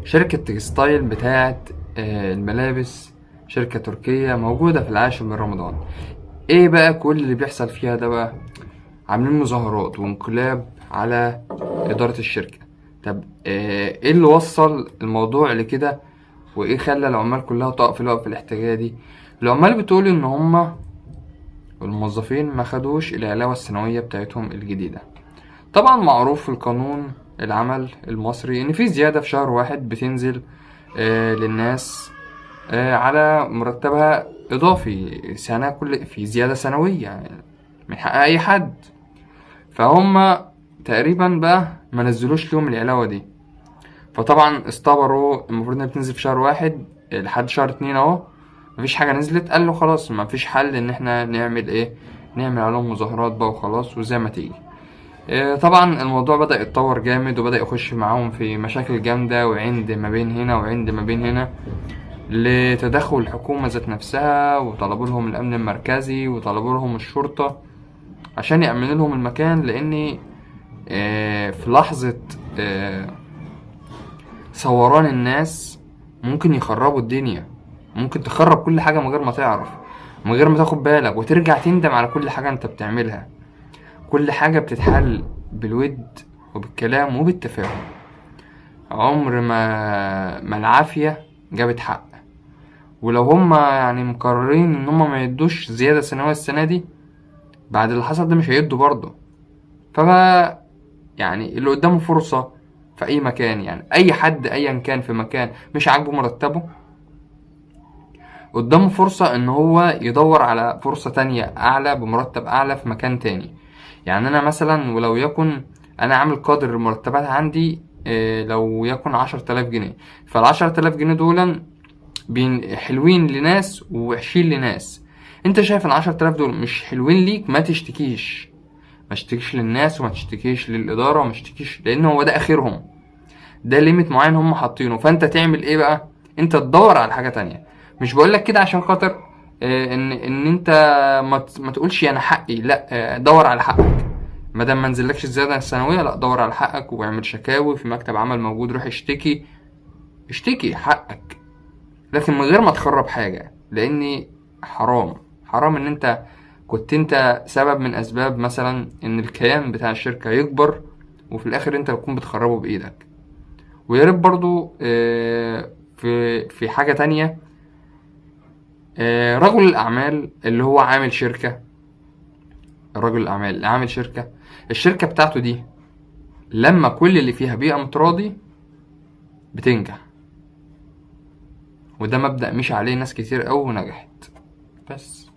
شركة تكستايل بتاعت الملابس، شركة تركية موجودة في العاشر من رمضان. ايه بقى كل اللي بيحصل فيها ده بقى؟ عاملين مظاهرات وانقلاب على إدارة الشركة. طب ايه اللي وصل الموضوع لكده؟ وايه خلى العمال كلها تقف في الوقفة الاحتجاجية دي؟ العمال بتقول ان هما الموظفين ما خدوش العلاوة السنوية بتاعتهم الجديدة. طبعا معروف في القانون العمل المصري ان في زيادة في شهر واحد بتنزل للناس على مرتبها اضافي سنة، كل في زيادة سنوية يعني من حق اي حد. فهم تقريبا بقى ما نزلوش لهم العلاوة دي، فطبعا استبروا. المفروض انها بتنزل في شهر واحد لحد شهر اتنين اهو، مفيش حاجة نزلت. قالوا خلاص مفيش حل ان احنا نعمل ايه، نعمل عليهم مظاهرات بقى وخلاص وزي ما تيجي. طبعا الموضوع بدأ يتطور جامد وبدأ يخش معاهم في مشاكل جامدة، وعند ما بين هنا وعند ما بين هنا، لتدخل الحكومة ذات نفسها، وطلبوا لهم الأمن المركزي وطلبوا لهم الشرطة عشان يأمنوا لهم المكان. لأن في لحظة ثوران الناس ممكن يخربوا الدنيا، ممكن تخرب كل حاجة من غير ما تعرف، من غير ما تاخد بالك، وترجع تندم على كل حاجة انت بتعملها. كل حاجة بتتحل بالود وبالكلام وبالتفاهم. عمر ما العافية جابت حق. ولو هما يعني مقررين ان هما ما يدوش زيادة سنوية السنة دي، بعد اللي حصل ده مش هيدوا برضه. فبقى يعني اللي قدامه فرصة في اي مكان، يعني اي حد ايا كان في مكان مش عاجبه مرتبه، قدامه فرصة ان هو يدور على فرصة تانية اعلى بمرتب اعلى في مكان تاني. يعني انا مثلا ولو يكن انا عامل قدر المرتبات عندي لو يكن 10,000 جنيه، فال10,000 جنيه دول حلوين لناس ووحشين لناس. انت شايف ال10,000 دول مش حلوين ليك، ما تشتكيش. ما تشتكيش للناس وما تشتكيش للإدارة وما تشتكيش، لأن هو ده آخرهم، ده ليميت معين هم حاطينه. فانت تعمل ايه بقى؟ انت تدور على حاجة تانية. مش بقولك كده عشان خاطر ان انت ما تقولش انا حقي، لا، دور على حقك. مادام ما نزلكش الزيادة السنوية، لا، دور على حقك واعمل شكاوي في مكتب عمل موجود، روح اشتكي حقك، لكن من غير ما تخرب حاجة. لان حرام ان انت كنت انت سبب من اسباب مثلا ان الكيان بتاع الشركة يكبر، وفي الاخر انت تكون بتخربه بايدك. وياريت برضو في حاجة تانية، رجل الأعمال اللي هو عامل شركة، رجل الأعمال اللي عامل شركة، الشركة بتاعته دي لما كل اللي فيها بيئة متراضي بتنجح. وده مبدأ مش عليه ناس كتير أوي ونجحت. بس